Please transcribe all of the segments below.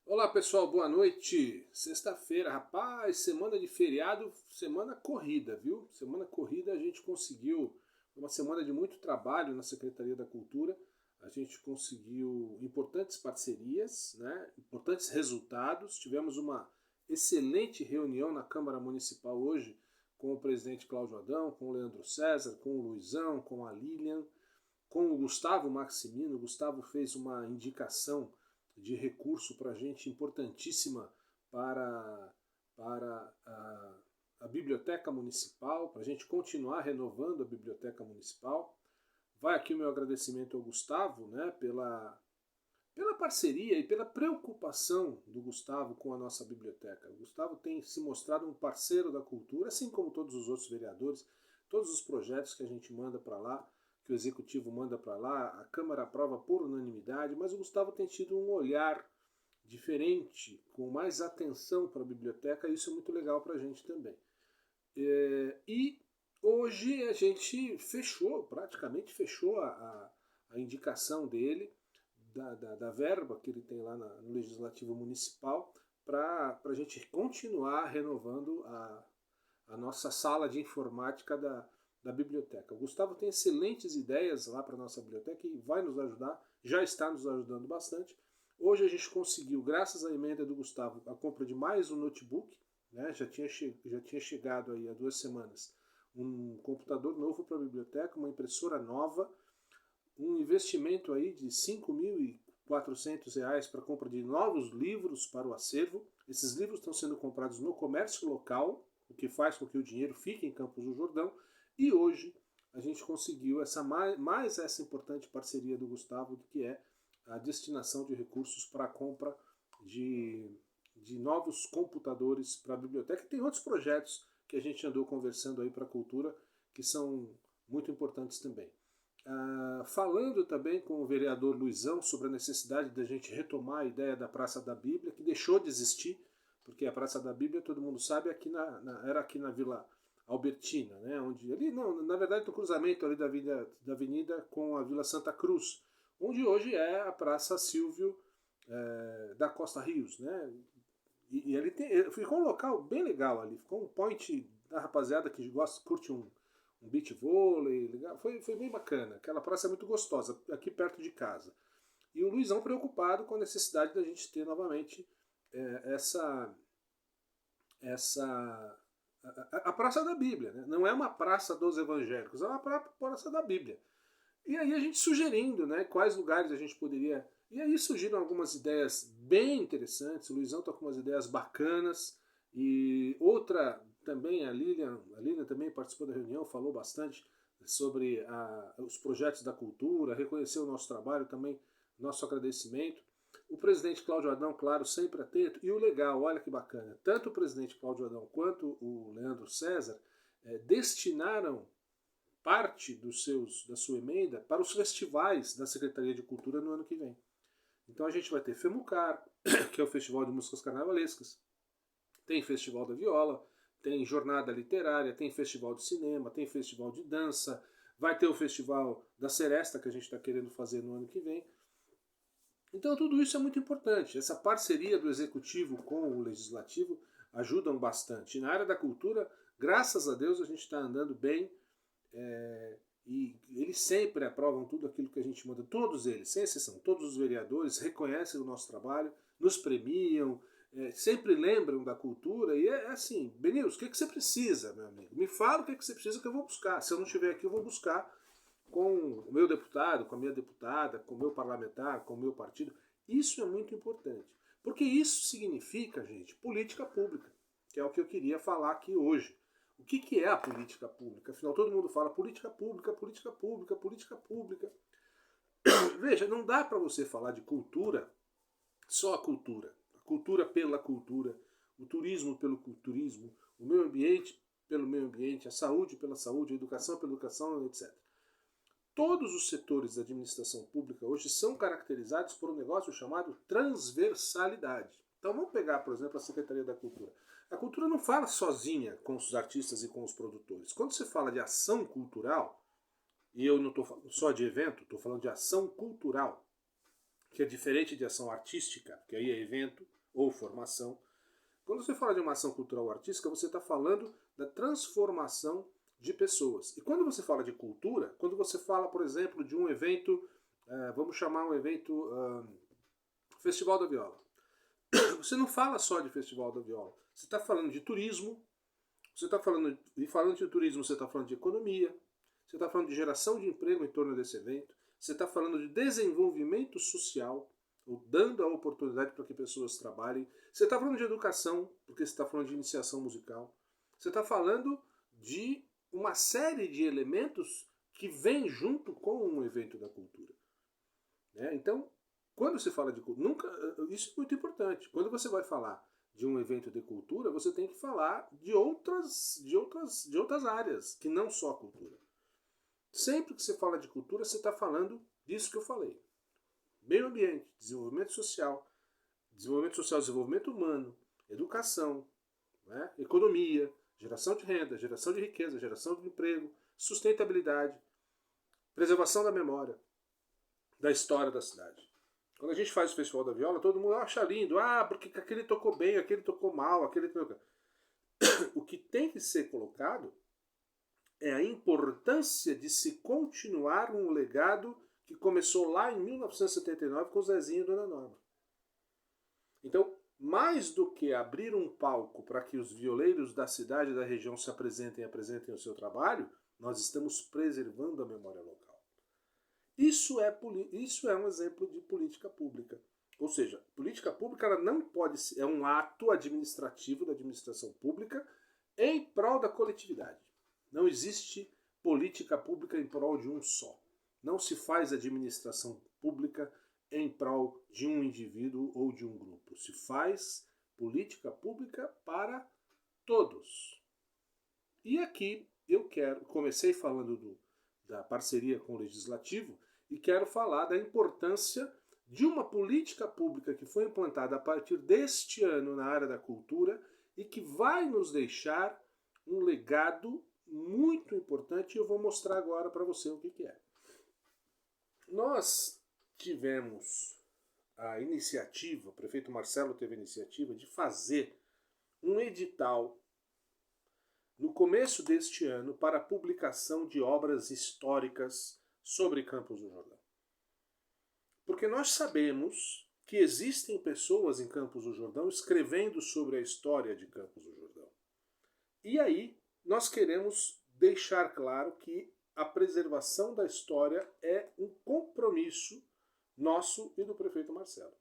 Olá pessoal, boa noite. Sexta-feira, rapaz, semana de feriado, semana corrida, viu? Semana corrida a gente conseguiu, uma semana de muito trabalho na Secretaria da Cultura, a gente conseguiu importantes parcerias, né? Importantes resultados. Tivemos uma excelente reunião na Câmara Municipal hoje com o presidente Cláudio Adão, com o Leandro César, com o Luizão, com a Lilian, com o Gustavo Maximino. O Gustavo fez uma indicação de recurso para a gente importantíssima para a Biblioteca Municipal, para a gente continuar renovando a Biblioteca Municipal. Vai aqui o meu agradecimento ao Gustavo, né, pela parceria e pela preocupação do Gustavo com a nossa biblioteca. O Gustavo tem se mostrado um parceiro da cultura, assim como todos os outros vereadores. Todos os projetos que a gente manda para lá, que o Executivo manda para lá, a Câmara aprova por unanimidade, mas o Gustavo tem tido um olhar diferente, com mais atenção para a biblioteca, e isso é muito legal para a gente também. E hoje a gente fechou, praticamente fechou a indicação dele, da verba que ele tem lá no Legislativo Municipal, para a gente continuar renovando a nossa sala de informática da biblioteca. O Gustavo tem excelentes ideias lá para a nossa biblioteca e vai nos ajudar, já está nos ajudando bastante. Hoje a gente conseguiu, graças à emenda do Gustavo, a compra de mais um notebook, né? Já tinha chegado aí há 2 semanas um computador novo para a biblioteca, uma impressora nova, um investimento aí de R$ 5.400 para a compra de novos livros para o acervo. Esses livros estão sendo comprados no comércio local, o que faz com que o dinheiro fique em Campos do Jordão. E hoje a gente conseguiu mais essa importante parceria do Gustavo, que é a destinação de recursos para a compra de novos computadores para a biblioteca. E tem outros projetos que a gente andou conversando aí para a cultura que são muito importantes também. Falando também com o vereador Luizão sobre a necessidade da gente retomar a ideia da Praça da Bíblia, que deixou de existir, porque a Praça da Bíblia, todo mundo sabe, era aqui na Vila Albertina, né? Onde, ali, não, na verdade, no cruzamento ali da avenida com a Vila Santa Cruz, onde hoje é a Praça Silvio da Costa Rios, né? E ali ficou um local bem legal ali, ficou um point da rapaziada que curte um beach vôlei, foi bem bacana. Aquela praça é muito gostosa, aqui perto de casa. E o Luizão preocupado com a necessidade da gente ter novamente essa a Praça da Bíblia. Né? Não é uma praça dos evangélicos, é uma praça da Bíblia. E aí a gente sugerindo, né, quais lugares a gente poderia... E aí surgiram algumas ideias bem interessantes, o Luizão está com umas ideias bacanas, e outra também, a Lilian também participou da reunião, falou bastante sobre os projetos da cultura, reconheceu o nosso trabalho também, nosso agradecimento. O presidente Cláudio Adão, claro, sempre atento, e o legal, olha que bacana, tanto o presidente Cláudio Adão quanto o Leandro César destinaram parte da sua emenda para os festivais da Secretaria de Cultura no ano que vem. Então a gente vai ter FEMUCAR, que é o Festival de Músicas Carnavalescas, tem Festival da Viola, tem Jornada Literária, tem Festival de Cinema, tem Festival de Dança, vai ter o Festival da Seresta, que a gente está querendo fazer no ano que vem. Então tudo isso é muito importante. Essa parceria do Executivo com o Legislativo ajudam bastante. E na área da cultura, graças a Deus, a gente está andando bem. E eles sempre aprovam tudo aquilo que a gente manda, todos eles, sem exceção, todos os vereadores reconhecem o nosso trabalho, nos premiam, sempre lembram da cultura, e é assim, Benils, o que você precisa, meu amigo? Me fala o que você precisa que eu vou buscar. Se eu não estiver aqui, eu vou buscar com o meu deputado, com a minha deputada, com o meu parlamentar, com o meu partido. Isso é muito importante, porque isso significa, gente, política pública, que é o que eu queria falar aqui hoje. O que é a política pública? Afinal, todo mundo fala política pública, política pública, política pública. Veja, não dá para você falar de cultura, só a cultura pela cultura, o turismo pelo turismo, o meio ambiente pelo meio ambiente, a saúde pela saúde, a educação pela educação, etc. Todos os setores da administração pública hoje são caracterizados por um negócio chamado transversalidade. Então vamos pegar, por exemplo, a Secretaria da Cultura. A cultura não fala sozinha com os artistas e com os produtores. Quando você fala de ação cultural, e eu não estou falando só de evento, estou falando de ação cultural, que é diferente de ação artística, que aí é evento ou formação. Quando você fala de uma ação cultural ou artística, você está falando da transformação de pessoas. E quando você fala de cultura, quando você fala, por exemplo, de um evento, vamos chamar um evento Festival da Viola. Você não fala só de Festival da Viola. Você está falando de turismo, você está falando, e falando de turismo, você está falando de economia, você está falando de geração de emprego em torno desse evento, você está falando de desenvolvimento social, ou dando a oportunidade para que pessoas trabalhem. Você está falando de educação, porque você está falando de iniciação musical. Você está falando de uma série de elementos que vêm junto com um evento da cultura. Então, quando se fala de cultura, isso é muito importante. Quando você vai falar de um evento de cultura, você tem que falar de outras áreas, que não só a cultura. Sempre que você fala de cultura, você está falando disso que eu falei. Meio ambiente, desenvolvimento social, desenvolvimento humano, educação, economia, geração de renda, geração de riqueza, geração de emprego, sustentabilidade, preservação da memória, da história da cidade. Quando a gente faz o Festival da Viola, todo mundo acha lindo. Porque aquele tocou bem, aquele tocou mal, aquele... O que tem que ser colocado é a importância de se continuar um legado que começou lá em 1979 com o Zezinho e Dona Norma. Então, mais do que abrir um palco para que os violeiros da cidade e da região se apresentem o seu trabalho, nós estamos preservando a memória local. Isso é um exemplo de política pública. Ou seja, política pública ela não pode ser, é um ato administrativo da administração pública em prol da coletividade. Não existe política pública em prol de um só. Não se faz administração pública em prol de um indivíduo ou de um grupo. Se faz política pública para todos. E aqui comecei falando da parceria com o Legislativo e quero falar da importância de uma política pública que foi implantada a partir deste ano na área da cultura e que vai nos deixar um legado muito importante e eu vou mostrar agora para você o que é. Nós tivemos a iniciativa, o prefeito Marcelo teve a iniciativa de fazer um edital no começo deste ano para a publicação de obras históricas sobre Campos do Jordão. Porque nós sabemos que existem pessoas em Campos do Jordão escrevendo sobre a história de Campos do Jordão. E aí nós queremos deixar claro que a preservação da história é um compromisso nosso e do prefeito Marcelo.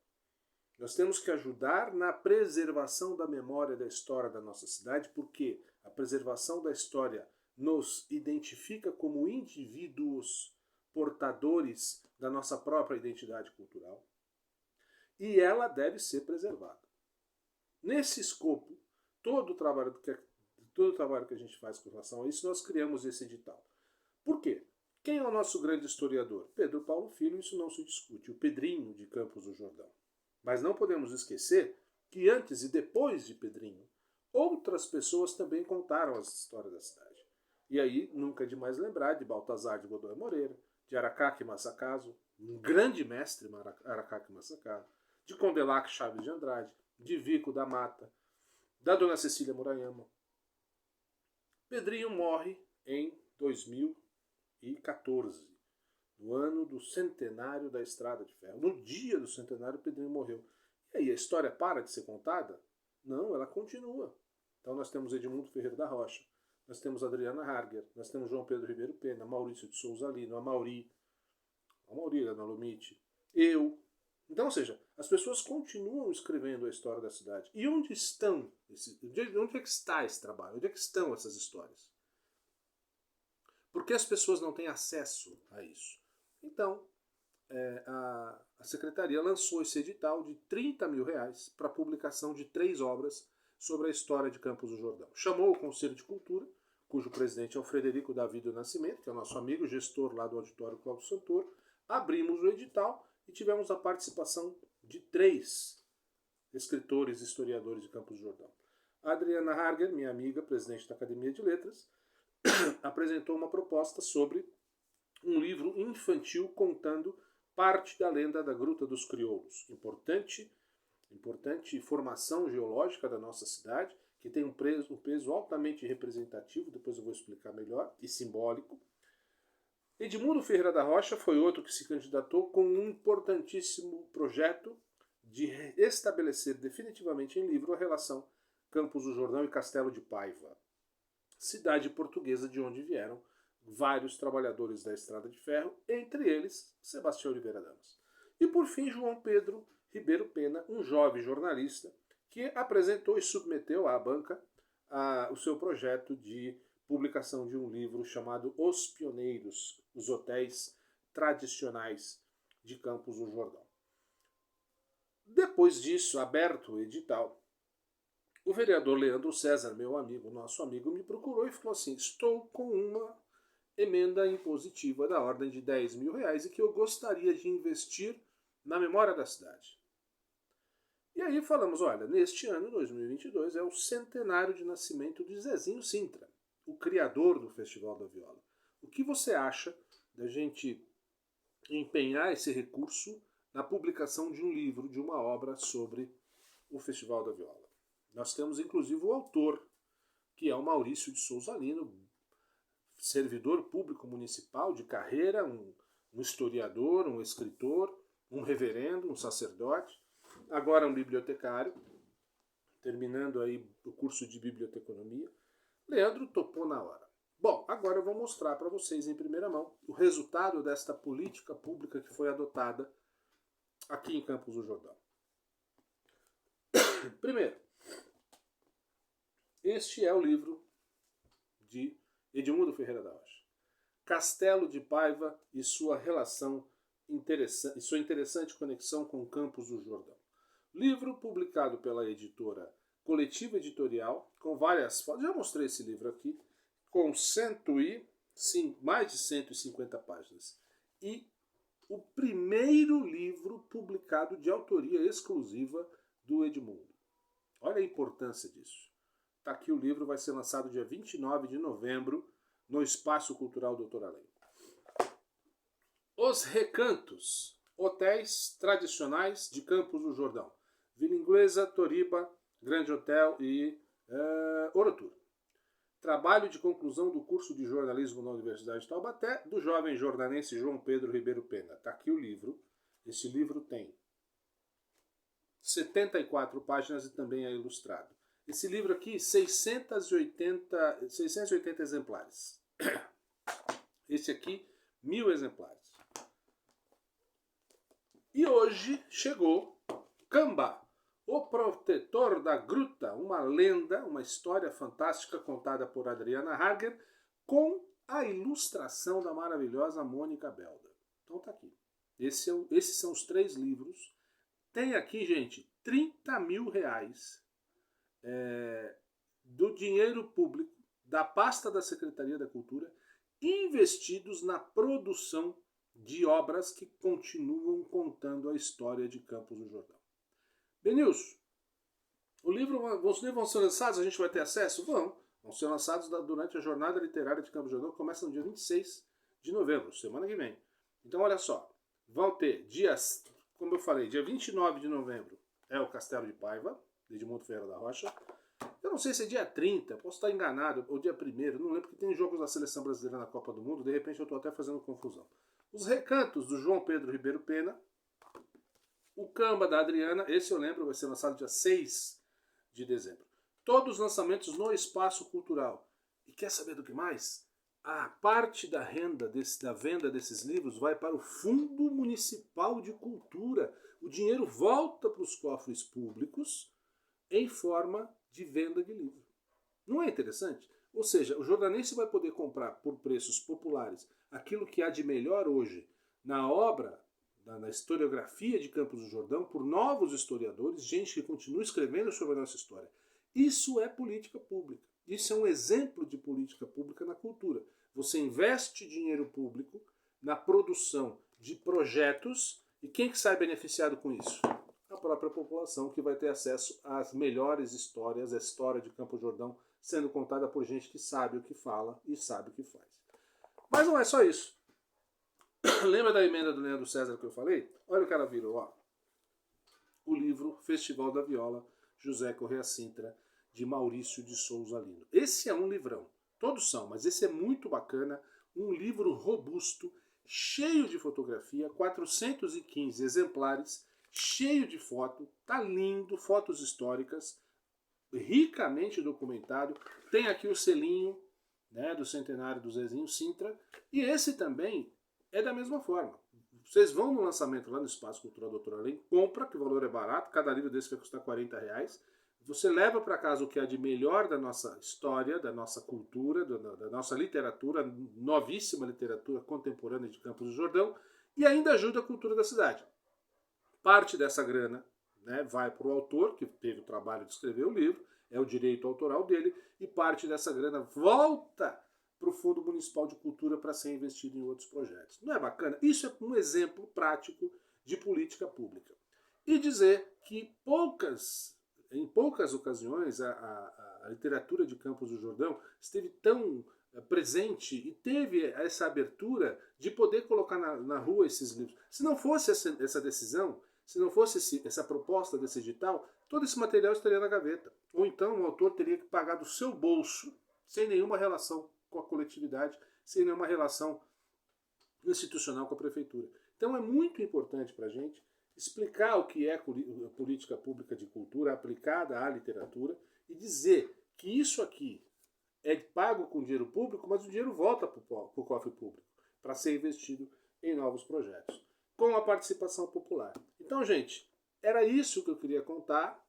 Nós temos que ajudar na preservação da memória da história da nossa cidade, porque a preservação da história nos identifica como indivíduos portadores da nossa própria identidade cultural e ela deve ser preservada. Nesse escopo, todo o trabalho que a gente faz com relação a isso, nós criamos esse edital. Por quê? Quem é o nosso grande historiador? Pedro Paulo Filho, isso não se discute, o Pedrinho de Campos do Jordão. Mas não podemos esquecer que antes e depois de Pedrinho, outras pessoas também contaram as histórias da cidade. E aí, nunca é demais lembrar de Baltazar de Godoy Moreira, de Aracaque Massacaso, um grande mestre Aracaque Massacaso, de Condelac Chaves de Andrade, de Vico da Mata, da Dona Cecília Murayama. Pedrinho morre em 2014, no ano do centenário da Estrada de Ferro. No dia do centenário, Pedrinho morreu. E aí, a história para de ser contada? Não, ela continua. Então nós temos Edmundo Ferreira da Rocha, nós temos Adriana Harger, nós temos João Pedro Ribeiro Pena, Maurício de Souza Lino, a Mauri Ana Lomite, eu. Então, ou seja, as pessoas continuam escrevendo a história da cidade. E onde estão? Onde é que está esse trabalho? Onde é que estão essas histórias? Por que as pessoas não têm acesso a isso? Então, a Secretaria lançou esse edital de R$30 mil para a publicação de 3 obras sobre a história de Campos do Jordão. Chamou o Conselho de Cultura, cujo presidente é o Frederico Davi do Nascimento, que é o nosso amigo, gestor lá do Auditório Cláudio Santoro. Abrimos o edital e tivemos a participação de 3 escritores e historiadores de Campos do Jordão. A Adriana Harger, minha amiga, presidente da Academia de Letras, apresentou uma proposta sobre um livro infantil contando parte da lenda da Gruta dos Crioulos. Importante formação geológica da nossa cidade, que tem um peso altamente representativo, depois eu vou explicar melhor, e simbólico. Edmundo Ferreira da Rocha foi outro que se candidatou com um importantíssimo projeto de estabelecer definitivamente em livro a relação Campos do Jordão e Castelo de Paiva, cidade portuguesa de onde vieram vários trabalhadores da Estrada de Ferro, entre eles Sebastião Oliveira Damas. E por fim, João Pedro Ribeiro Pena, um jovem jornalista que apresentou e submeteu à banca o seu projeto de publicação de um livro chamado Os Pioneiros, os Hotéis Tradicionais de Campos do Jordão. Depois disso, aberto o edital, o vereador Leandro César, meu amigo, nosso amigo, me procurou e falou assim: estou com uma emenda impositiva da ordem de R$10 mil e que eu gostaria de investir na memória da cidade. E aí falamos, olha, neste ano, 2022, é o centenário de nascimento de Zezinho Sintra, o criador do Festival da Viola. O que você acha da gente empenhar esse recurso na publicação de um livro, de uma obra sobre o Festival da Viola? Nós temos inclusive o autor, que é o Maurício de Souza Lino, servidor público municipal de carreira, um historiador, um escritor, um reverendo, um sacerdote, agora um bibliotecário, terminando aí o curso de biblioteconomia. Leandro topou na hora. Bom, agora eu vou mostrar para vocês em primeira mão o resultado desta política pública que foi adotada aqui em Campos do Jordão. Primeiro, este é o livro de Edmundo Ferreira da Rocha, Castelo de Paiva e sua relação interessante, e sua interessante conexão com Campos do Jordão. Livro publicado pela editora Coletiva Editorial, com várias fotos. Já mostrei esse livro aqui, com mais de 150 páginas. E o primeiro livro publicado de autoria exclusiva do Edmundo. Olha a importância disso. Está aqui o livro, vai ser lançado dia 29 de novembro no Espaço Cultural Doutor Além. Os Recantos, hotéis tradicionais de Campos do Jordão. Vila Inglesa, Toriba, Grande Hotel e Orotur. Trabalho de conclusão do curso de jornalismo na Universidade de Taubaté, do jovem jornanense João Pedro Ribeiro Pena. Está aqui o livro. Esse livro tem 74 páginas e também é ilustrado. Esse livro aqui, 680 exemplares. Esse aqui, 1000 exemplares. E hoje chegou Camba, o protetor da gruta, uma lenda, uma história fantástica contada por Adriana Hager, com a ilustração da maravilhosa Mônica Belda. Então tá aqui. Esses são os 3 livros. Tem aqui, gente, R$30 mil do dinheiro público, da pasta da Secretaria da Cultura, investidos na produção de obras que continuam contando a história de Campos do Jordão. Benilson, os livros vão ser lançados, a gente vai ter acesso? Vão ser lançados durante a Jornada Literária de Campos do Jordão, que começa no dia 26 de novembro, semana que vem. Então, olha só, vão ter dias, como eu falei, dia 29 de novembro é o Castelo de Paiva, de Edmundo Ferreira da Rocha. Eu não sei se é dia 30, posso estar enganado, ou dia 1º, não lembro, porque tem jogos da Seleção Brasileira na Copa do Mundo, de repente eu estou até fazendo confusão. Os Recantos, do João Pedro Ribeiro Pena. O Camba, da Adriana, esse eu lembro, vai ser lançado dia 6 de dezembro. Todos os lançamentos no Espaço Cultural. E quer saber do que mais? A parte da renda, da venda desses livros vai para o Fundo Municipal de Cultura. O dinheiro volta para os cofres públicos em forma de venda de livro. Não é interessante? Ou seja, o jornalista vai poder comprar por preços populares aquilo que há de melhor hoje na obra, na historiografia de Campos do Jordão, por novos historiadores, gente que continua escrevendo sobre a nossa história. Isso é política pública. Isso é um exemplo de política pública na cultura. Você investe dinheiro público na produção de projetos e quem que sai beneficiado com isso? A própria população, que vai ter acesso às melhores histórias, a história de Campos do Jordão sendo contada por gente que sabe o que fala e sabe o que faz. Mas não é só isso. Lembra da emenda do Leandro César que eu falei? Olha o que ela virou, ó. O livro Festival da Viola, José Correa Sintra, de Maurício de Souza Lino. Esse é um livrão. Todos são, mas esse é muito bacana. Um livro robusto, cheio de fotografia, 415 exemplares, cheio de foto, tá lindo, fotos históricas, ricamente documentado. Tem aqui o selinho, né, do centenário do Zezinho Sintra, e esse também é da mesma forma. Vocês vão no lançamento lá no Espaço Cultural Doutor Além, compra, que o valor é barato, cada livro desse vai custar R$40. Você leva para casa o que há de melhor da nossa história, da nossa cultura, da nossa literatura, novíssima literatura contemporânea de Campos do Jordão, e ainda ajuda a cultura da cidade. Parte dessa grana, né, vai para o autor, que teve o trabalho de escrever o livro, é o direito autoral dele, e parte dessa grana volta para o Fundo Municipal de Cultura para ser investido em outros projetos. Não é bacana? Isso é um exemplo prático de política pública. E dizer que em poucas ocasiões a literatura de Campos do Jordão esteve tão presente e teve essa abertura de poder colocar na rua esses livros. Se não fosse essa decisão, se não fosse essa proposta desse edital, todo esse material estaria na gaveta. Ou então o autor teria que pagar do seu bolso, sem nenhuma relação com a coletividade, sem nenhuma relação institucional com a prefeitura. Então é muito importante para a gente explicar o que é política pública de cultura aplicada à literatura e dizer que isso aqui é pago com dinheiro público, mas o dinheiro volta para o cofre público para ser investido em novos projetos, com a participação popular. Então, gente, era isso que eu queria contar.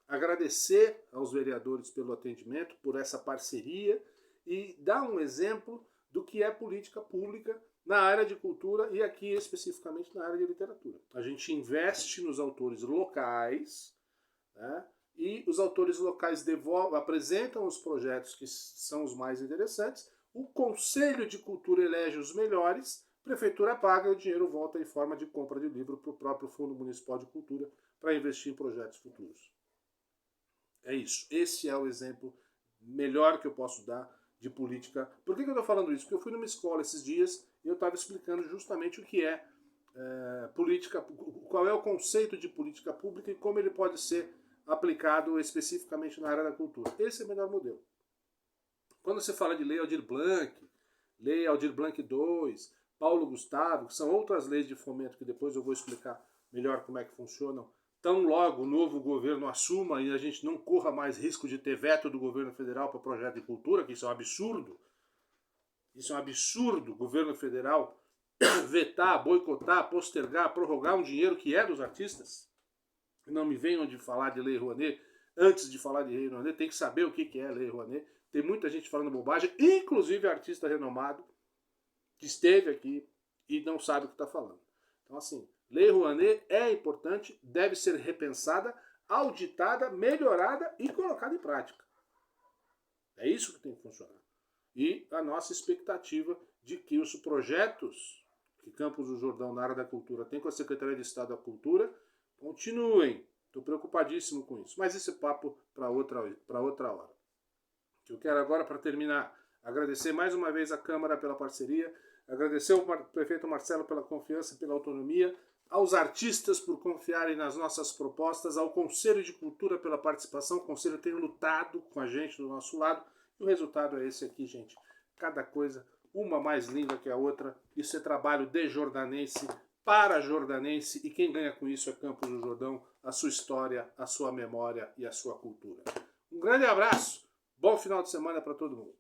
Agradecer aos vereadores pelo atendimento, por essa parceria e dar um exemplo do que é política pública na área de cultura e aqui especificamente na área de literatura. A gente investe nos autores locais, né, e os autores locais apresentam os projetos que são os mais interessantes, o Conselho de Cultura elege os melhores, a prefeitura paga e o dinheiro volta em forma de compra de livro para o próprio Fundo Municipal de Cultura para investir em projetos futuros. É isso. Esse é o exemplo melhor que eu posso dar de política. Por que eu estou falando isso? Porque eu fui numa escola esses dias e eu estava explicando justamente o que é política, qual é o conceito de política pública e como ele pode ser aplicado especificamente na área da cultura. Esse é o melhor modelo. Quando você fala de Lei Aldir Blanc II, Paulo Gustavo, que são outras leis de fomento que depois eu vou explicar melhor como é que funcionam, tão logo o novo governo assuma e a gente não corra mais risco de ter veto do governo federal para projeto de cultura, que isso é um absurdo. Isso é um absurdo, o governo federal vetar, boicotar, postergar, prorrogar um dinheiro que é dos artistas. Não me venham de falar de Lei Rouanet. Antes de falar de Lei Rouanet, tem que saber o que é Lei Rouanet. Tem muita gente falando bobagem, inclusive artista renomado, que esteve aqui e não sabe o que está falando. Então, assim, Lei Rouanet é importante, deve ser repensada, auditada, melhorada e colocada em prática. É isso que tem que funcionar. E a nossa expectativa de que os projetos que Campos do Jordão na área da cultura tem com a Secretaria de Estado da Cultura continuem. Estou preocupadíssimo com isso. Mas esse é papo para outra hora. O que eu quero agora, para terminar, agradecer mais uma vez a Câmara pela parceria, agradecer ao prefeito Marcelo pela confiança e pela autonomia, aos artistas por confiarem nas nossas propostas, ao Conselho de Cultura pela participação. O Conselho tem lutado com a gente do nosso lado e o resultado é esse aqui, gente. Cada coisa, uma mais linda que a outra. Isso é trabalho de jordanense para jordanense e quem ganha com isso é Campos do Jordão, a sua história, a sua memória e a sua cultura. Um grande abraço, bom final de semana para todo mundo.